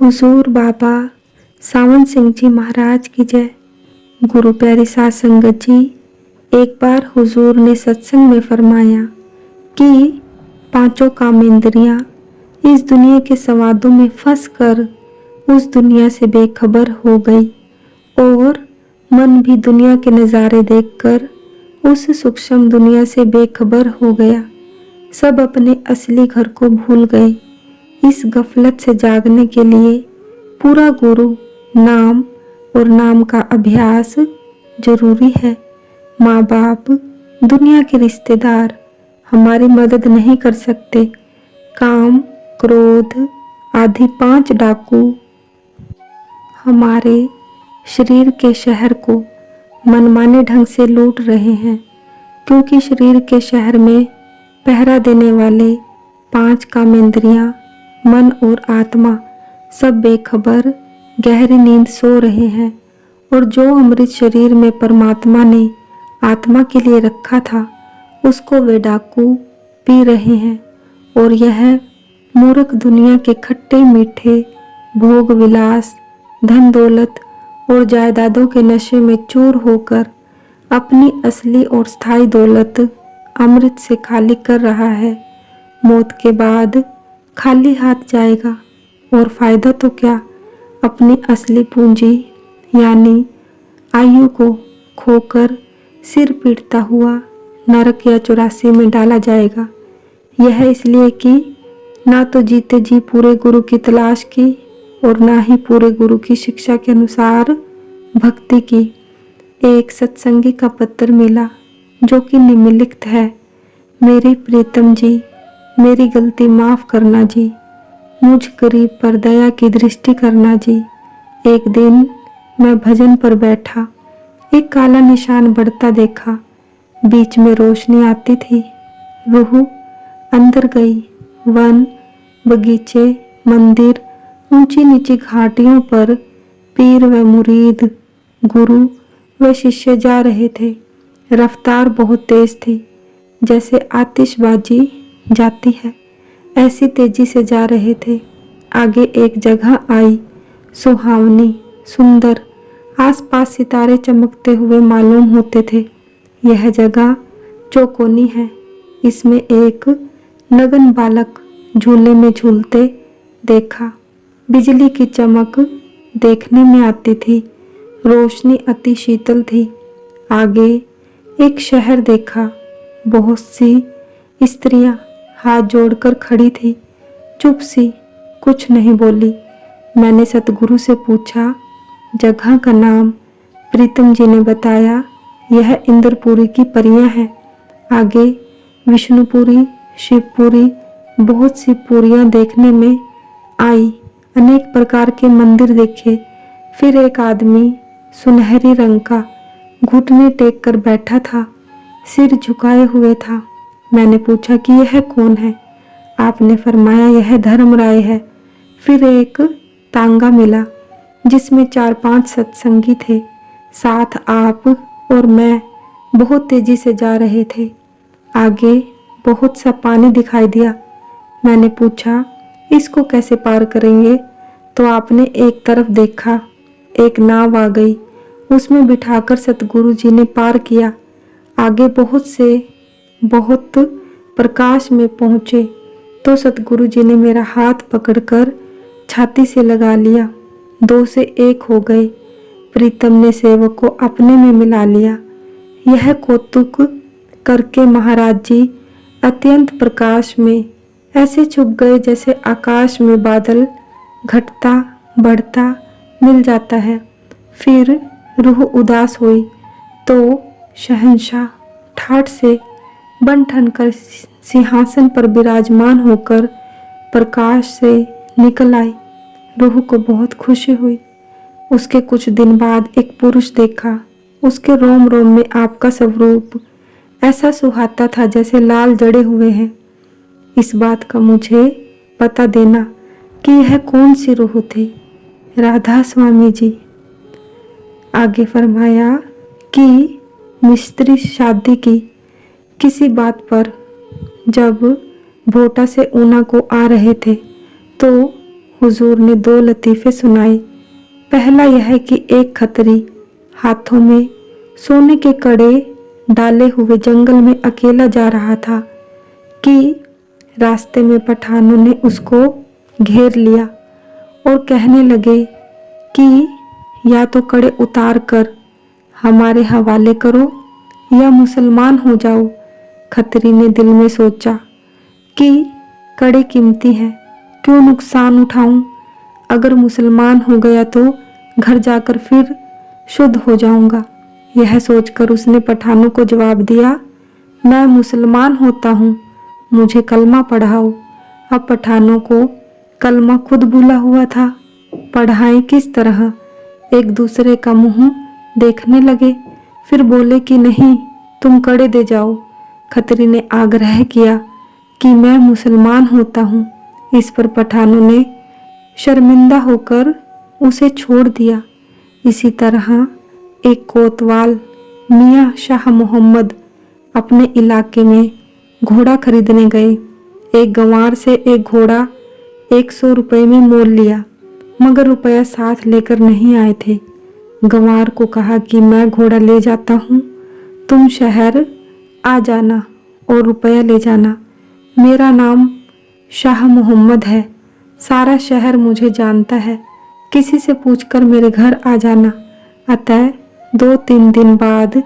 हुजूर बाबा सावन सिंह जी महाराज की जय। गुरु प्यारी साध संगत जी, एक बार हुजूर ने सत्संग में फरमाया कि पांचों कामेंद्रियां इस दुनिया के संवादों में फंस कर उस दुनिया से बेखबर हो गई और मन भी दुनिया के नज़ारे देखकर उस सूक्ष्म दुनिया से बेखबर हो गया। सब अपने असली घर को भूल गए। इस गफलत से जागने के लिए पूरा गुरु नाम और नाम का अभ्यास जरूरी है। माँ बाप, दुनिया के रिश्तेदार हमारी मदद नहीं कर सकते। काम, क्रोध आदि 5 डाकू हमारे शरीर के शहर को मनमाने ढंग से लूट रहे हैं, क्योंकि शरीर के शहर में पहरा देने वाले 5 कामेंद्रियां, मन और आत्मा सब बेखबर गहरी नींद सो रहे हैं और जो अमृत शरीर में परमात्मा ने आत्मा के लिए रखा था उसको वे डाकू पी रहे हैं। और यह मूर्ख दुनिया के खट्टे मीठे भोग विलास, धन दौलत और जायदादों के नशे में चूर होकर अपनी असली और स्थायी दौलत अमृत से खाली कर रहा है। मौत के बाद खाली हाथ जाएगा और फायदा तो क्या, अपनी असली पूंजी यानी आयु को खोकर सिर पीटता हुआ नरक या 84 में डाला जाएगा। यह इसलिए कि ना तो जीते जी पूरे गुरु की तलाश की और ना ही पूरे गुरु की शिक्षा के अनुसार भक्ति की। एक सत्संगी का पत्र मिला जो कि निम्नलिखित है। मेरी प्रीतम जी, मेरी गलती माफ़ करना जी, मुझ गरीब पर दया की दृष्टि करना जी। एक दिन मैं भजन पर बैठा, एक काला निशान बढ़ता देखा। बीच में रोशनी आती थी। रूह अंदर गई। वन, बगीचे, मंदिर, ऊंची नीची घाटियों पर पीर व मुरीद, गुरु व शिष्य जा रहे थे। रफ्तार बहुत तेज थी, जैसे आतिशबाजी जाती है ऐसी तेजी से जा रहे थे। आगे एक जगह आई, सुहावनी, सुंदर, आसपास सितारे चमकते हुए मालूम होते थे। यह जगह चौकोनी है। इसमें एक नगन बालक झूले में झूलते देखा। बिजली की चमक देखने में आती थी। रोशनी अति शीतल थी। आगे एक शहर देखा। बहुत सी स्त्रियां हाथ जोड़कर खड़ी थी, चुप सी, कुछ नहीं बोली। मैंने सतगुरु से पूछा जगह का नाम। प्रीतम जी ने बताया यह इंद्रपुरी की परियां हैं। आगे विष्णुपुरी, शिवपुरी, बहुत सी पुरियां देखने में आई। अनेक प्रकार के मंदिर देखे। फिर एक आदमी सुनहरी रंग का घुटने टेक कर बैठा था, सिर झुकाए हुए था। मैंने पूछा कि यह कौन है? आपने फरमाया यह धर्मराय है। फिर एक तांगा मिला जिसमें 4-5 सत्संगी थे। साथ आप और मैं बहुत तेजी से जा रहे थे। आगे बहुत सा पानी दिखाई दिया। मैंने पूछा इसको कैसे पार करेंगे? तो आपने एक तरफ देखा, एक नाव आ गई। उसमें बिठाकर सतगुरु जी ने पार किया। आगे बहुत प्रकाश में पहुँचे तो सतगुरु जी ने मेरा हाथ पकड़कर छाती से लगा लिया। 2 से 1 हो गए। प्रीतम ने सेवक को अपने में मिला लिया। यह कौतुक करके महाराज जी अत्यंत प्रकाश में ऐसे छुप गए जैसे आकाश में बादल घटता बढ़ता मिल जाता है। फिर रूह उदास हुई तो शहंशाह ठाठ से बन ठन कर सिंहासन पर विराजमान होकर प्रकाश से निकल आई। रूह को बहुत खुशी हुई। उसके कुछ दिन बाद एक पुरुष देखा। उसके रोम रोम में आपका स्वरूप ऐसा सुहाता था जैसे लाल जड़े हुए हैं। इस बात का मुझे पता देना कि यह कौन सी रूह थी। राधा स्वामी जी। आगे फरमाया कि मिस्त्री शादी की किसी बात पर जब भोटा से ऊना को आ रहे थे तो हुजूर ने 2 लतीफ़े सुनाए। पहला यह कि एक खत्री हाथों में सोने के कड़े डाले हुए जंगल में अकेला जा रहा था कि रास्ते में पठानों ने उसको घेर लिया और कहने लगे कि या तो कड़े उतार कर हमारे हवाले करो या मुसलमान हो जाओ। खत्री ने दिल में सोचा कि कड़े कीमती हैं, क्यों नुकसान उठाऊं? अगर मुसलमान हो गया तो घर जाकर फिर शुद्ध हो जाऊंगा। यह सोचकर उसने पठानों को जवाब दिया, मैं मुसलमान होता हूँ, मुझे कलमा पढ़ाओ। अब पठानों को कलमा खुद भूला हुआ था, पढ़ाएं किस तरह? एक दूसरे का मुंह देखने लगे, फिर बोले कि नहीं, तुम कड़े दे जाओ। खत्री ने आग्रह किया कि मैं मुसलमान होता हूँ। इस पर पठानों ने शर्मिंदा होकर उसे छोड़ दिया। इसी तरह एक कोतवाल मियाँ शाह मोहम्मद अपने इलाके में घोड़ा खरीदने गए। एक गंवार से एक घोड़ा 100 रुपये में मोल लिया, मगर रुपया साथ लेकर नहीं आए थे। गंवार को कहा कि मैं घोड़ा ले जाता हूँ, तुम शहर आ जाना और रुपया ले जाना। मेरा नाम शाह मोहम्मद है, सारा शहर मुझे जानता है, किसी से पूछकर मेरे घर आ जाना। अतः 2-3 दिन बाद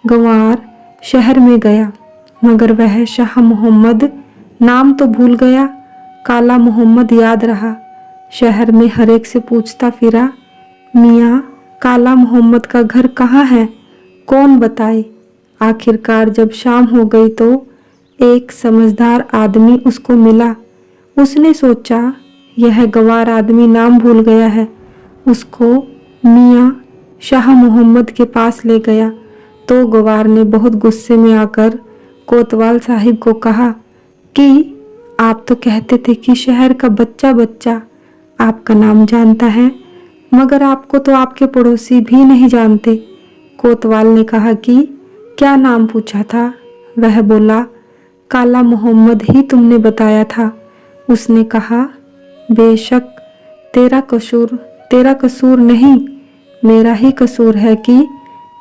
गंवार शहर में गया, मगर वह शाह मोहम्मद नाम तो भूल गया, काला मोहम्मद याद रहा। शहर में हर एक से पूछता फिरा, मियाँ काला मोहम्मद का घर कहाँ है, कौन बताए? आखिरकार जब शाम हो गई तो एक समझदार आदमी उसको मिला। उसने सोचा यह गंवार आदमी नाम भूल गया है। उसको मियाँ शाह मोहम्मद के पास ले गया तो गंवार ने बहुत गुस्से में आकर कोतवाल साहिब को कहा कि आप तो कहते थे कि शहर का बच्चा बच्चा आपका नाम जानता है, मगर आपको तो आपके पड़ोसी भी नहीं जानते। कोतवाल ने कहा कि क्या नाम पूछा था? वह बोला, काला मोहम्मद ही तुमने बताया था। उसने कहा, बेशक तेरा कसूर नहीं, मेरा ही कसूर है कि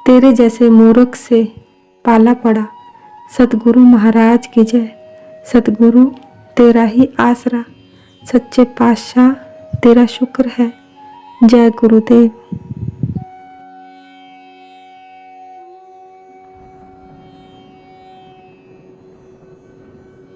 तेरे जैसे मूर्ख से पाला पड़ा। सतगुरु महाराज की जय। सतगुरु तेरा ही आसरा, सच्चे पातशाह तेरा शुक्र है। जय गुरुदेव।